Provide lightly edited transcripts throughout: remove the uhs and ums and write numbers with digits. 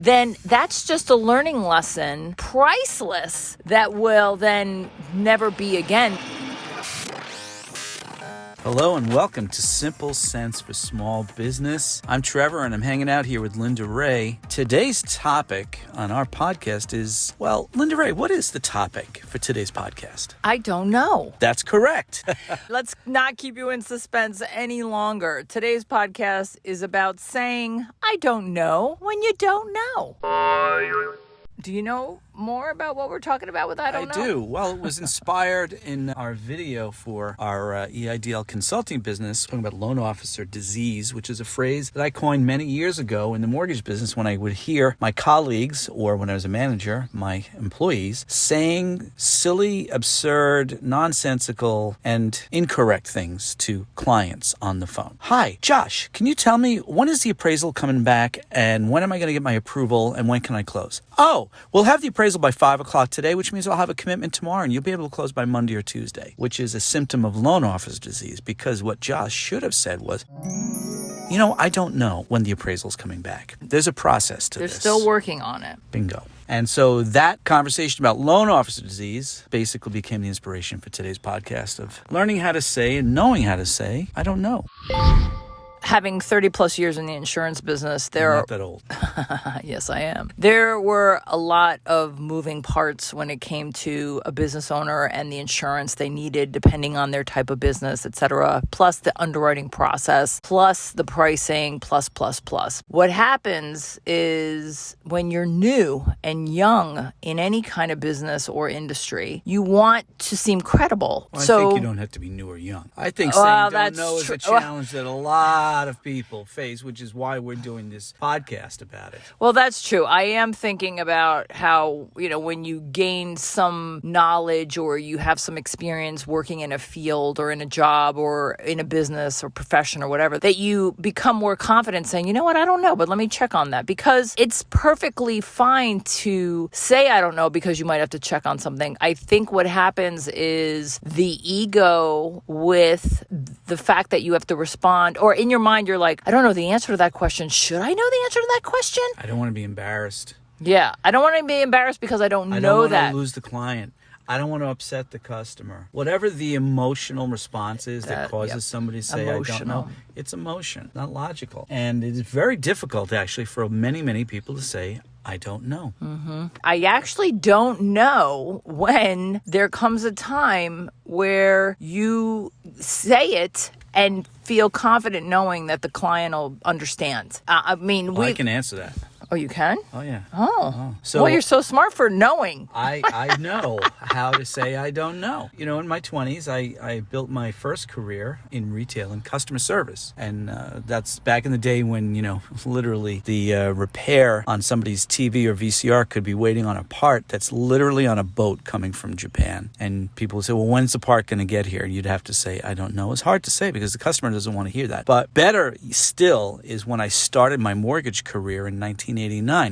then that's just a learning lesson, priceless, that will then never be again. Hello and welcome to Simple Sense for Small Business. I'm Trevor and I'm hanging out here with Linda Ray. Today's topic on our podcast is, well, Linda Ray, what is the topic for today's podcast? I don't know. That's correct. Let's not keep you in suspense any longer. Today's podcast is about saying, I don't know, when you don't know. Do you know more about what we're talking about with I don't know? I do. Well, it was inspired in our video for our EIDL consulting business, talking about loan officer disease, which is a phrase that I coined many years ago in the mortgage business when I would hear my colleagues, or when I was a manager, my employees, saying silly, absurd, nonsensical, and incorrect things to clients on the phone. Hi, Josh, can you tell me when is the appraisal coming back and when am I going to get my approval and when can I close? Oh, we'll have the appraisal by 5 o'clock today, which means I'll have a commitment tomorrow and you'll be able to close by Monday or Tuesday, which is a symptom of loan officer disease, because what Josh should have said was, I don't know when the appraisal's coming back. There's a process to this. They're still working on it. Bingo. And so that conversation about loan officer disease basically became the inspiration for today's podcast of learning how to say and knowing how to say, I don't know. Having 30 plus years in the insurance business, I'm not that old. Yes, I am. There were a lot of moving parts when it came to a business owner and the insurance they needed, depending on their type of business, et cetera, plus the underwriting process, plus the pricing, plus. What happens is when you're new and young in any kind of business or industry, you want to seem credible. Well, I think you don't have to be new or young. I think saying don't know is a challenge that a lot of people face, which is why we're doing this podcast about it. Well, that's true. I am thinking about how, when you gain some knowledge or you have some experience working in a field or in a job or in a business or profession or whatever, that you become more confident saying, you know what, I don't know, but let me check on that. Because it's perfectly fine to say I don't know because you might have to check on something. I think what happens is the ego with the fact that you have to respond, or in your mind, you're like, I don't know the answer to that question. Should I know the answer to that question? I don't want to be embarrassed. Yeah, I don't want to be embarrassed because I don't know that. I don't want to lose the client. I don't want to upset the customer. Whatever the emotional response is that causes somebody to say, I don't know, it's emotion, not logical. And it is very difficult, actually, for many, many people to say, I don't know. Mm-hmm. I actually don't know when there comes a time where you say it and feel confident knowing that the client will understand. I can answer that. Oh, you can? Oh, yeah. Oh. So, well, you're so smart for knowing. I know how to say I don't know. In my 20s, I built my first career in retail and customer service. And that's back in the day when, literally the repair on somebody's TV or VCR could be waiting on a part that's literally on a boat coming from Japan. And people would say, well, when's the part going to get here? And you'd have to say, I don't know. It's hard to say because the customer doesn't want to hear that. But better still is when I started my mortgage career in 1989.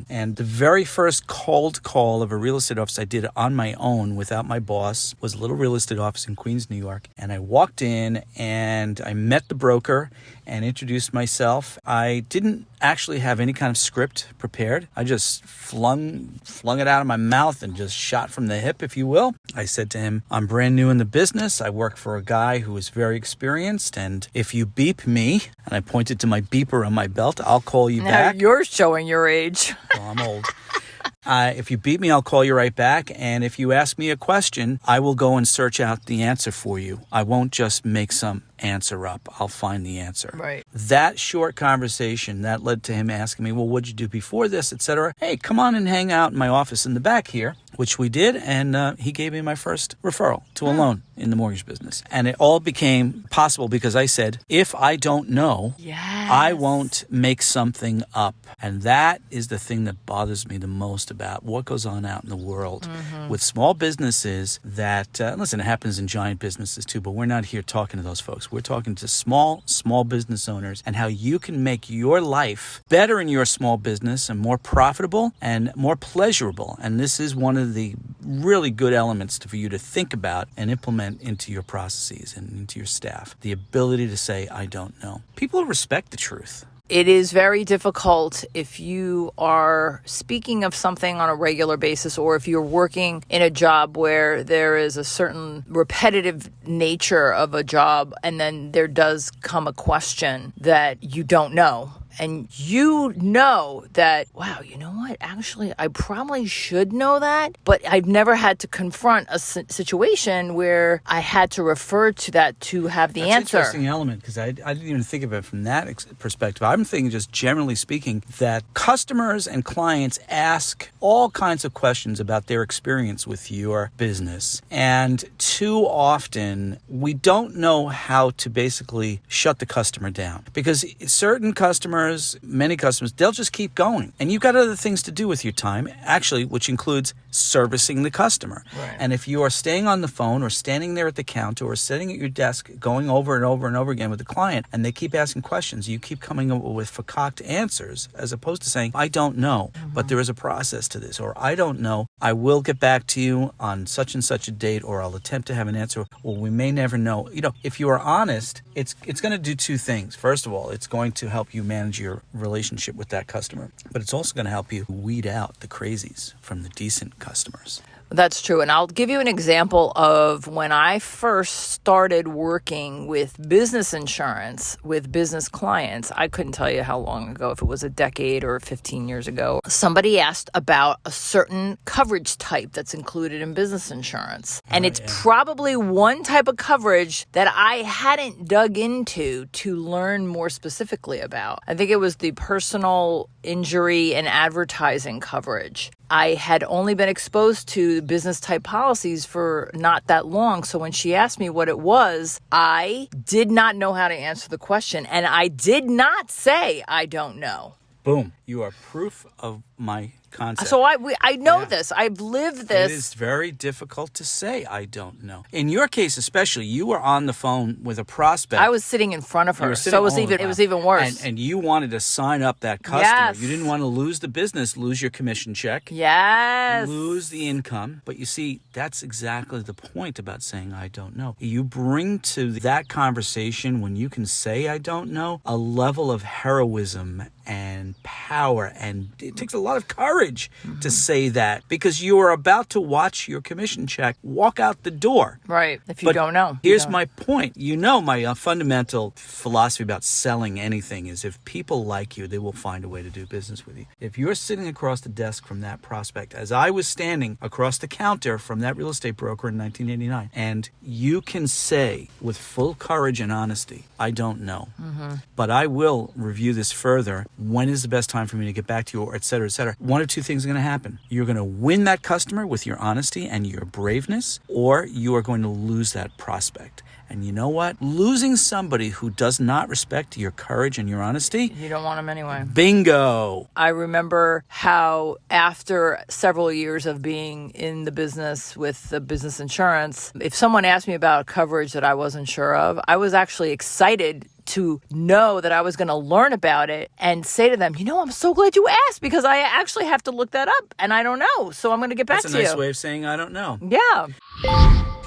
And the very first cold call of a real estate office I did on my own without my boss was a little real estate office in Queens, New York. And I walked in and I met the broker and introduced myself. I didn't actually have any kind of script prepared. I just flung it out of my mouth and just shot from the hip, if you will. I said to him, I'm brand new in the business. I work for a guy who is very experienced. And if you beep me, and I pointed to my beeper on my belt, I'll call you back. Now you're showing your age. Well, I'm old. If you beat me, I'll call you right back. And if you ask me a question, I will go and search out the answer for you. I won't just make some answer up. I'll find the answer. Right. That short conversation, that led to him asking me, well, what'd you do before this, etc. Hey, come on and hang out in my office in the back here, which we did. And he gave me my first referral to a loan in the mortgage business. And it all became possible because I said, if I don't know, I won't make something up. And that is the thing that bothers me the most about what goes on out in the world with small businesses that, listen, it happens in giant businesses too, but we're not here talking to those folks. We're talking to small business owners and how you can make your life better in your small business and more profitable and more pleasurable. And this is one of the really good elements for you to think about and implement into your processes and into your staff. The ability to say, I don't know. People respect the truth. it is very difficult if you are speaking of something on a regular basis, or if you're working in a job where there is a certain repetitive nature of a job, and then there does come a question that you don't know. And you know that, wow, you know what? Actually, I probably should know that, but I've never had to confront a situation where I had to refer to that to have the answer. That's an interesting element, because I didn't even think of it from that perspective. I'm thinking, just generally speaking, that customers and clients ask all kinds of questions about their experience with your business. And too often, we don't know how to basically shut the customer down, because certain customers, many customers, they'll just keep going. And you've got other things to do with your time, actually, which includes servicing the customer. Right. And if you are staying on the phone or standing there at the counter or sitting at your desk going over and over and over again with the client, and they keep asking questions, you keep coming up with fakaked answers, as opposed to saying, I don't know, but there is a process to this, or I don't know, I will get back to you on such and such a date, or I'll attempt to have an answer, or we may never know. If you are honest, it's going to do two things. First of all, it's going to help you manage your relationship with that customer, but it's also going to help you weed out the crazies from the decent customers. That's true. And I'll give you an example of when I first started working with business insurance with business clients. I couldn't tell you how long ago, if it was a decade or 15 years ago. Somebody asked about a certain coverage type that's included in business insurance. And it's probably one type of coverage that I hadn't dug into to learn more specifically about. I think it was the personal injury and advertising coverage. I had only been exposed to business type policies for not that long. So when she asked me what it was, I did not know how to answer the question. And I did not say, I don't know. Boom. You are proof of my concept. So I know this. I've lived this. It is very difficult to say, I don't know. In your case especially, you were on the phone with a prospect. I was sitting in front of her, so it was even worse. And you wanted to sign up that customer. Yes. You didn't want to lose the business, lose your commission check. Yes. Lose the income. But you see, that's exactly the point about saying, I don't know. You bring to that conversation, when you can say, I don't know, a level of heroism and power, and it takes a lot of courage to say that, because you are about to watch your commission check walk out the door. Right, if you don't know. Here's my point. My fundamental philosophy about selling anything is, if people like you, they will find a way to do business with you. If you're sitting across the desk from that prospect, as I was standing across the counter from that real estate broker in 1989, and you can say with full courage and honesty, I don't know, but I will review this further. When is the best time for me to get back to you, or et cetera, et cetera. One of two things are going to happen. You're going to win that customer with your honesty and your braveness, or you are going to lose that prospect. And you know what? Losing somebody who does not respect your courage and your honesty, you don't want them anyway. Bingo. I remember how after several years of being in the business with the business insurance, if someone asked me about coverage that I wasn't sure of, I was actually excited to know that I was going to learn about it and say to them, I'm so glad you asked, because I actually have to look that up and I don't know. So I'm going to get back to you. That's a nice way of saying I don't know. Yeah.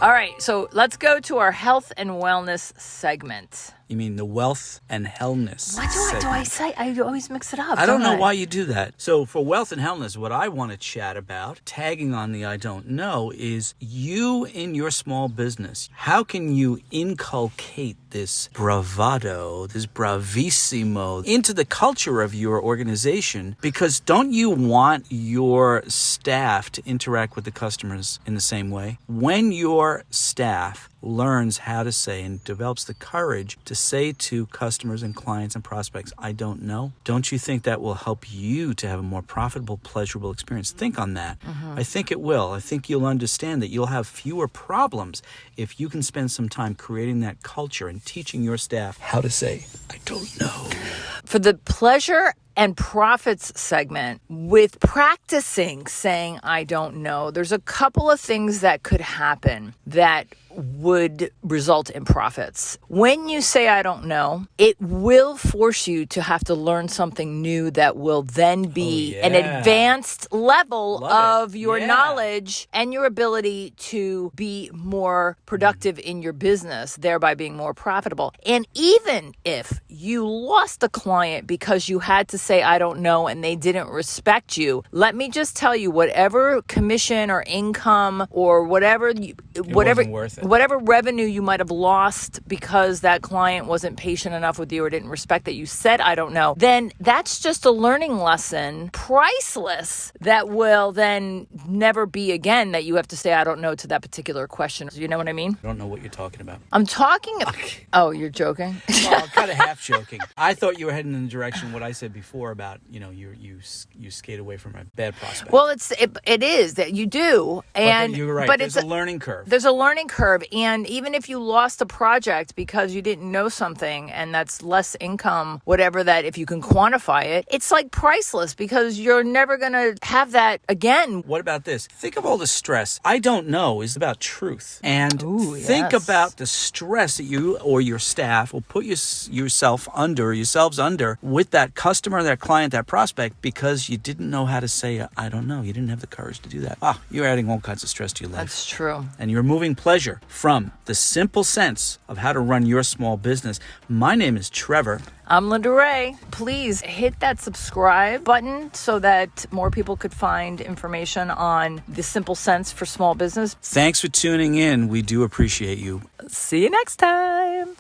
All right. So let's go to our health and wellness segment. You mean the wealth and hellness? What do I say? I always mix it up. I don't know why you do that. So for wealth and hellness, what I want to chat about, tagging on the I don't know, is you in your small business. How can you inculcate this bravado, this bravissimo into the culture of your organization? Because don't you want your staff to interact with the customers in the same way? When your staff learns how to say and develops the courage to say to customers and clients and prospects, I don't know, don't you think that will help you to have a more profitable, pleasurable experience? Think on that. I think it will. I think you'll understand that you'll have fewer problems if you can spend some time creating that culture and teaching your staff how to say, I don't know. For the pleasure and profits segment, with practicing saying I don't know, there's a couple of things that could happen that would result in profits. When you say, I don't know, it will force you to have to learn something new that will then be an advanced level of your knowledge and your ability to be more productive in your business, thereby being more profitable. And even if you lost a client because you had to say, I don't know, and they didn't respect you, let me just tell you, whatever commission or income or whatever revenue you might have lost because that client wasn't patient enough with you or didn't respect that you said, I don't know, then that's just a learning lesson, priceless, that will then never be again that you have to say, I don't know to that particular question. You know what I mean? I don't know what you're talking about. I'm talking... Oh, you're joking? Well, I'm kind of half joking. I thought you were heading in the direction what I said before about, you skate away from a bad prospect. Well, it is that you do. And you're right. But there's a learning curve. There's a learning curve. And even if you lost a project because you didn't know something and that's less income, whatever that, if you can quantify it, it's like priceless because you're never going to have that again. What about this? Think of all the stress. I don't know is about truth. And think about the stress that you or your staff will put yourselves under with that customer, that client, that prospect because you didn't know how to say, I don't know. You didn't have the courage to do that. You're adding all kinds of stress to your life. That's true. And you're removing pleasure from the simple sense of how to run your small business. My name is Trevor. I'm Linda Ray. Please hit that subscribe button so that more people could find information on the simple sense for small business. Thanks for tuning in. We do appreciate you. See you next time.